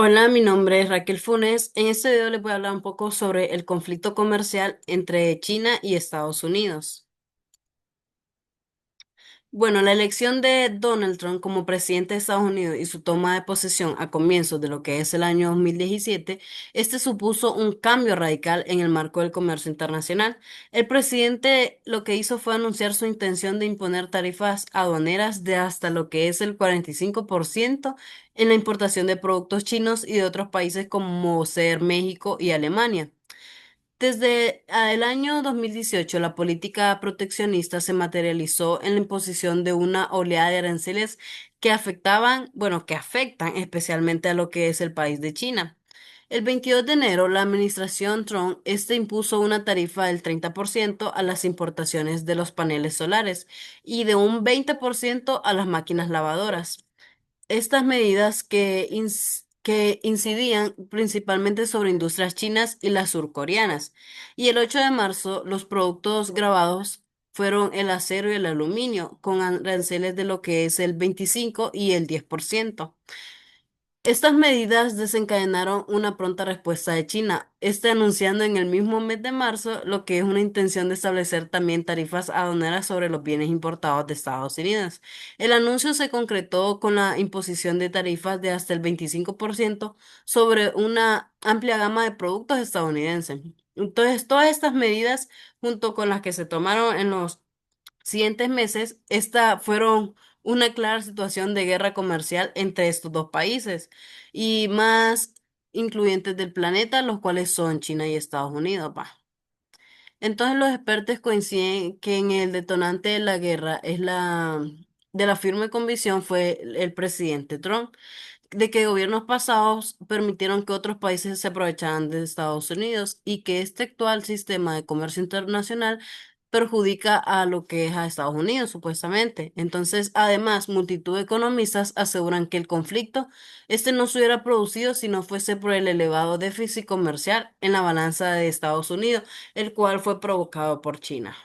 Hola, mi nombre es Raquel Funes. En este video les voy a hablar un poco sobre el conflicto comercial entre China y Estados Unidos. Bueno, la elección de Donald Trump como presidente de Estados Unidos y su toma de posesión a comienzos de lo que es el año 2017, este supuso un cambio radical en el marco del comercio internacional. El presidente lo que hizo fue anunciar su intención de imponer tarifas aduaneras de hasta lo que es el 45% en la importación de productos chinos y de otros países como ser México y Alemania. Desde el año 2018, la política proteccionista se materializó en la imposición de una oleada de aranceles que afectaban, bueno, que afectan especialmente a lo que es el país de China. El 22 de enero, la administración Trump impuso una tarifa del 30% a las importaciones de los paneles solares y de un 20% a las máquinas lavadoras. Estas medidas que incidían principalmente sobre industrias chinas y las surcoreanas. Y el 8 de marzo, los productos grabados fueron el acero y el aluminio, con aranceles de lo que es el 25 y el 10%. Estas medidas desencadenaron una pronta respuesta de China, anunciando en el mismo mes de marzo lo que es una intención de establecer también tarifas aduaneras sobre los bienes importados de Estados Unidos. El anuncio se concretó con la imposición de tarifas de hasta el 25% sobre una amplia gama de productos estadounidenses. Entonces, todas estas medidas, junto con las que se tomaron en los siguientes meses, esta fueron una clara situación de guerra comercial entre estos dos países y más incluyentes del planeta, los cuales son China y Estados Unidos, pa. Entonces los expertos coinciden que en el detonante de la guerra es de la firme convicción fue el presidente Trump de que gobiernos pasados permitieron que otros países se aprovecharan de Estados Unidos y que este actual sistema de comercio internacional perjudica a lo que es a Estados Unidos, supuestamente. Entonces, además, multitud de economistas aseguran que el conflicto no se hubiera producido si no fuese por el elevado déficit comercial en la balanza de Estados Unidos, el cual fue provocado por China.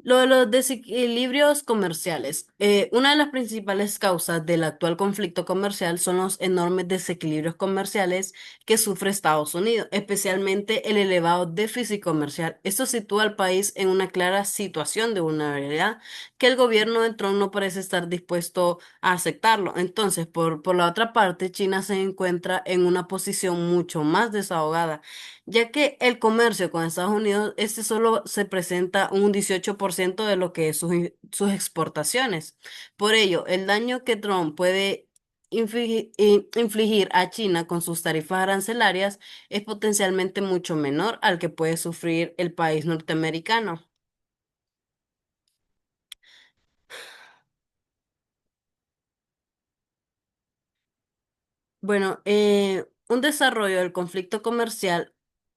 Lo de los desequilibrios comerciales. Una de las principales causas del actual conflicto comercial son los enormes desequilibrios comerciales que sufre Estados Unidos, especialmente el elevado déficit comercial. Esto sitúa al país en una clara situación de vulnerabilidad que el gobierno de Trump no parece estar dispuesto a aceptarlo. Entonces, por la otra parte, China se encuentra en una posición mucho más desahogada ya que el comercio con Estados Unidos, solo se presenta un 18% de lo que es sus exportaciones. Por ello, el daño que Trump puede infligir a China con sus tarifas arancelarias es potencialmente mucho menor al que puede sufrir el país norteamericano. Bueno, un desarrollo del conflicto comercial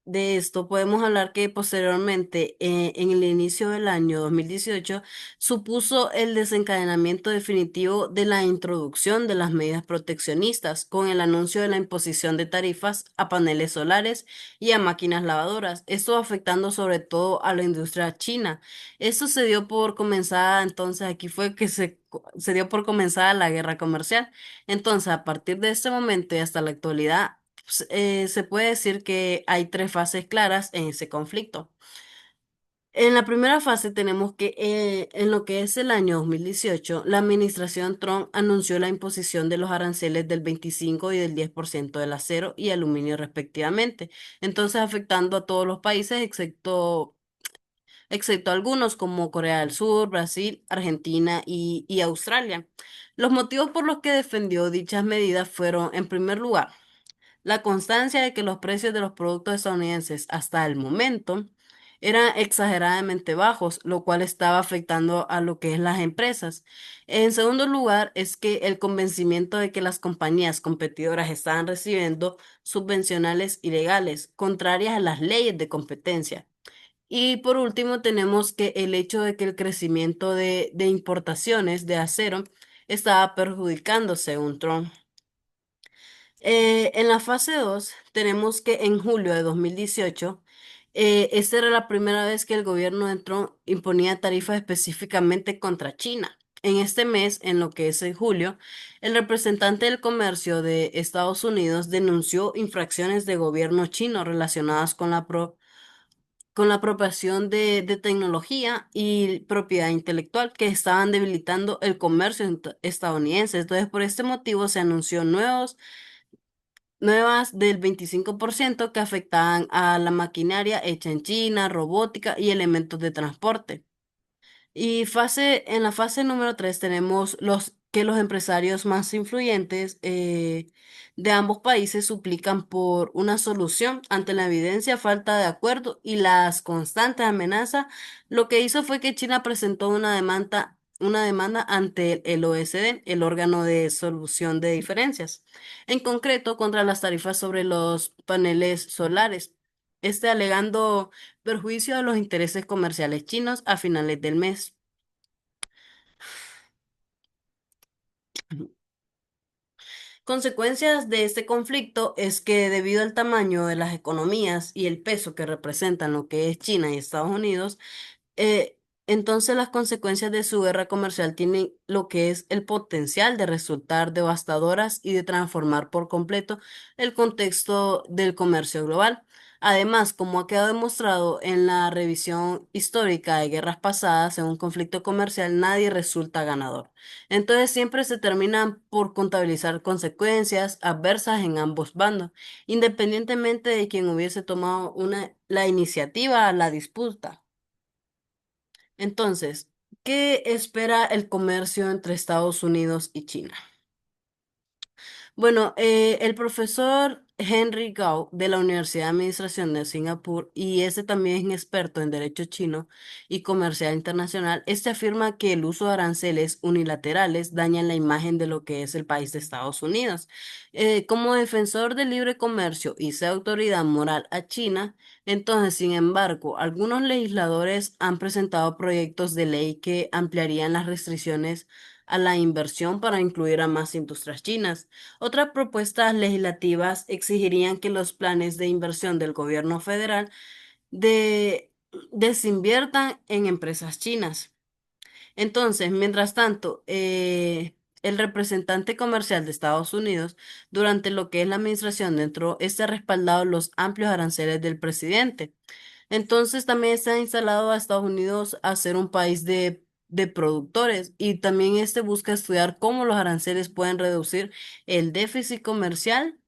de esto podemos hablar que posteriormente, en el inicio del año 2018, supuso el desencadenamiento definitivo de la introducción de las medidas proteccionistas con el anuncio de la imposición de tarifas a paneles solares y a máquinas lavadoras, esto afectando sobre todo a la industria china. Esto se dio por comenzada, entonces aquí fue que se dio por comenzada la guerra comercial. Entonces, a partir de este momento y hasta la actualidad, pues, se puede decir que hay tres fases claras en ese conflicto. En la primera fase tenemos que en lo que es el año 2018, la administración Trump anunció la imposición de los aranceles del 25 y del 10% del acero y aluminio respectivamente, entonces afectando a todos los países excepto algunos como Corea del Sur, Brasil, Argentina y Australia. Los motivos por los que defendió dichas medidas fueron, en primer lugar, la constancia de que los precios de los productos estadounidenses hasta el momento eran exageradamente bajos, lo cual estaba afectando a lo que es las empresas. En segundo lugar, es que el convencimiento de que las compañías competidoras estaban recibiendo subvencionales ilegales, contrarias a las leyes de competencia. Y por último, tenemos que el hecho de que el crecimiento de importaciones de acero estaba perjudicando, según Trump. En la fase 2 tenemos que en julio de 2018, esta era la primera vez que el gobierno de Trump imponía tarifas específicamente contra China. En este mes, en lo que es en julio, el representante del comercio de Estados Unidos denunció infracciones de gobierno chino relacionadas con con la apropiación de tecnología y propiedad intelectual que estaban debilitando el comercio estadounidense. Entonces, por este motivo se anunció nuevas del 25% que afectaban a la maquinaria hecha en China, robótica y elementos de transporte. Y en la fase número 3 tenemos los empresarios más influyentes de ambos países suplican por una solución ante la evidencia falta de acuerdo y las constantes amenazas. Lo que hizo fue que China presentó una demanda ante el OSD, el órgano de solución de diferencias, en concreto contra las tarifas sobre los paneles solares. Alegando perjuicio a los intereses comerciales chinos a finales del mes. Consecuencias de este conflicto es que debido al tamaño de las economías y el peso que representan lo que es China y Estados Unidos, eh, entonces las consecuencias de su guerra comercial tienen lo que es el potencial de resultar devastadoras y de transformar por completo el contexto del comercio global. Además, como ha quedado demostrado en la revisión histórica de guerras pasadas, en un conflicto comercial nadie resulta ganador. Entonces siempre se terminan por contabilizar consecuencias adversas en ambos bandos, independientemente de quien hubiese tomado la iniciativa a la disputa. Entonces, ¿qué espera el comercio entre Estados Unidos y China? Bueno, el profesor Henry Gao de la Universidad de Administración de Singapur, y ese también es experto en derecho chino y comercial internacional, este afirma que el uso de aranceles unilaterales dañan la imagen de lo que es el país de Estados Unidos. Como defensor del libre comercio y ser autoridad moral a China, entonces, sin embargo, algunos legisladores han presentado proyectos de ley que ampliarían las restricciones a la inversión para incluir a más industrias chinas. Otras propuestas legislativas exigirían que los planes de inversión del gobierno federal de, desinviertan en empresas chinas. Entonces, mientras tanto, el representante comercial de Estados Unidos, durante lo que es la administración dentro, ha respaldado los amplios aranceles del presidente. Entonces también se ha instalado a Estados Unidos a ser un país de productores y también este busca estudiar cómo los aranceles pueden reducir el déficit comercial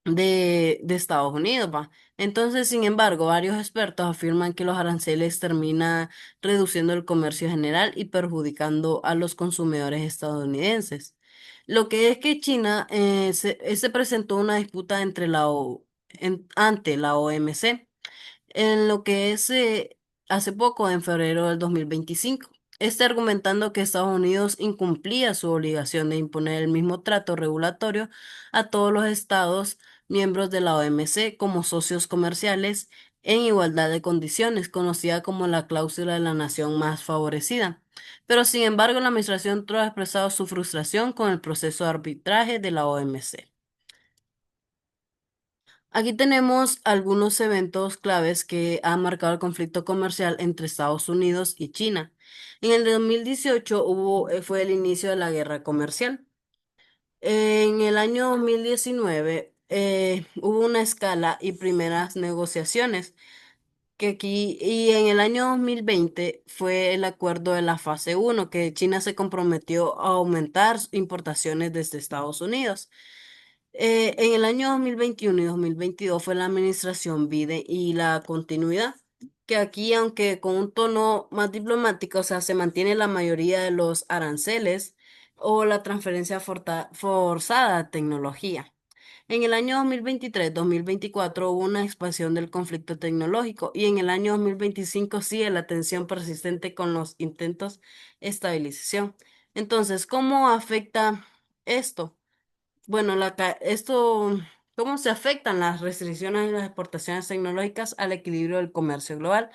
de Estados Unidos, ¿va? Entonces, sin embargo, varios expertos afirman que los aranceles terminan reduciendo el comercio general y perjudicando a los consumidores estadounidenses. Lo que es que China se presentó una disputa ante la OMC en lo que es hace poco, en febrero del 2025. Argumentando que Estados Unidos incumplía su obligación de imponer el mismo trato regulatorio a todos los estados miembros de la OMC como socios comerciales en igualdad de condiciones, conocida como la cláusula de la nación más favorecida. Pero sin embargo, la administración Trump ha expresado su frustración con el proceso de arbitraje de la OMC. Aquí tenemos algunos eventos claves que han marcado el conflicto comercial entre Estados Unidos y China. En el 2018 fue el inicio de la guerra comercial. En el año 2019 hubo una escala y primeras negociaciones y en el año 2020 fue el acuerdo de la fase uno que China se comprometió a aumentar importaciones desde Estados Unidos. En el año 2021 y 2022 fue la administración Biden y la continuidad, que aquí, aunque con un tono más diplomático, o sea, se mantiene la mayoría de los aranceles o la transferencia forzada de tecnología. En el año 2023-2024 hubo una expansión del conflicto tecnológico y en el año 2025 sigue la tensión persistente con los intentos de estabilización. Entonces, ¿cómo afecta esto? Bueno, ¿cómo se afectan las restricciones y las exportaciones tecnológicas al equilibrio del comercio global?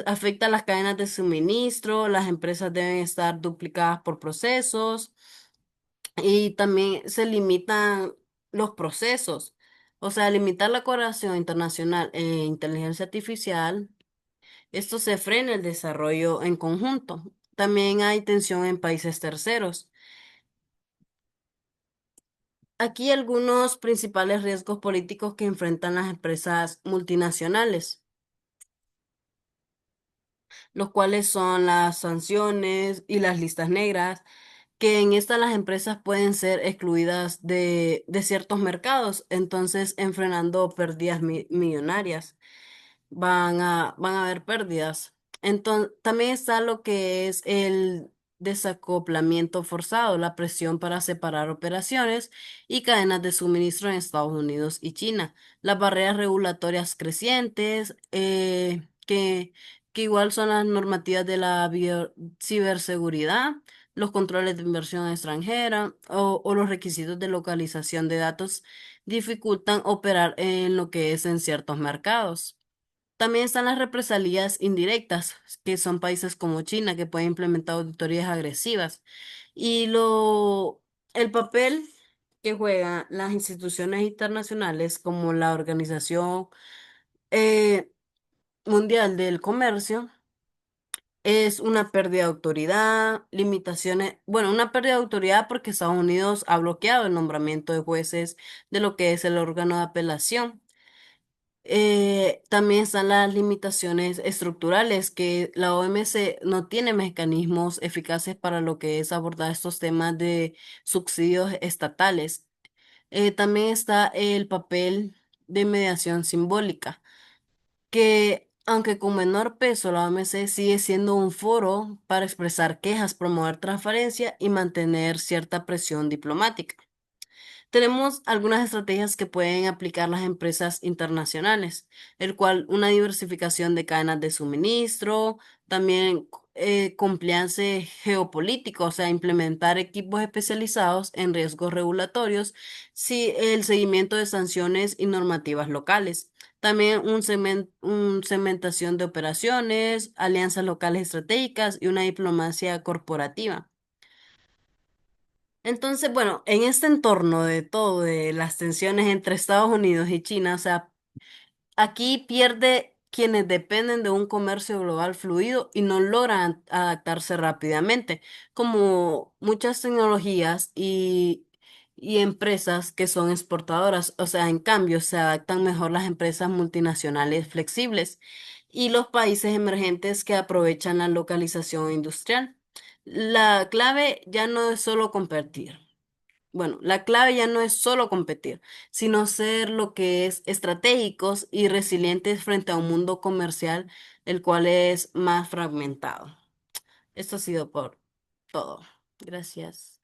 Afecta las cadenas de suministro, las empresas deben estar duplicadas por procesos y también se limitan los procesos. O sea, limitar la cooperación internacional en inteligencia artificial, esto se frena el desarrollo en conjunto. También hay tensión en países terceros. Aquí algunos principales riesgos políticos que enfrentan las empresas multinacionales, los cuales son las sanciones y las listas negras, que en estas las empresas pueden ser excluidas de ciertos mercados, entonces enfrenando pérdidas millonarias. Van a haber pérdidas. Entonces, también está lo que es el desacoplamiento forzado, la presión para separar operaciones y cadenas de suministro en Estados Unidos y China, las barreras regulatorias crecientes, que igual son las normativas de la ciberseguridad, los controles de inversión extranjera o los requisitos de localización de datos dificultan operar en lo que es en ciertos mercados. También están las represalias indirectas, que son países como China que pueden implementar auditorías agresivas. Y el papel que juegan las instituciones internacionales como la Organización eh, Mundial del Comercio es una pérdida de autoridad, limitaciones, bueno, una pérdida de autoridad porque Estados Unidos ha bloqueado el nombramiento de jueces de lo que es el órgano de apelación. También están las limitaciones estructurales, que la OMC no tiene mecanismos eficaces para lo que es abordar estos temas de subsidios estatales. También está el papel de mediación simbólica, que aunque con menor peso, la OMC sigue siendo un foro para expresar quejas, promover transparencia y mantener cierta presión diplomática. Tenemos algunas estrategias que pueden aplicar las empresas internacionales, el cual una diversificación de cadenas de suministro, también compliance geopolítico, o sea, implementar equipos especializados en riesgos regulatorios, sí, el seguimiento de sanciones y normativas locales. También un segmentación de operaciones, alianzas locales estratégicas y una diplomacia corporativa. Entonces, bueno, en este entorno de todo, de las tensiones entre Estados Unidos y China, o sea, aquí pierde quienes dependen de un comercio global fluido y no logran adaptarse rápidamente, como muchas tecnologías y empresas que son exportadoras. O sea, en cambio, se adaptan mejor las empresas multinacionales flexibles y los países emergentes que aprovechan la localización industrial. La clave ya no es solo competir. Bueno, la clave ya no es solo competir, sino ser lo que es estratégicos y resilientes frente a un mundo comercial, el cual es más fragmentado. Esto ha sido por todo. Gracias.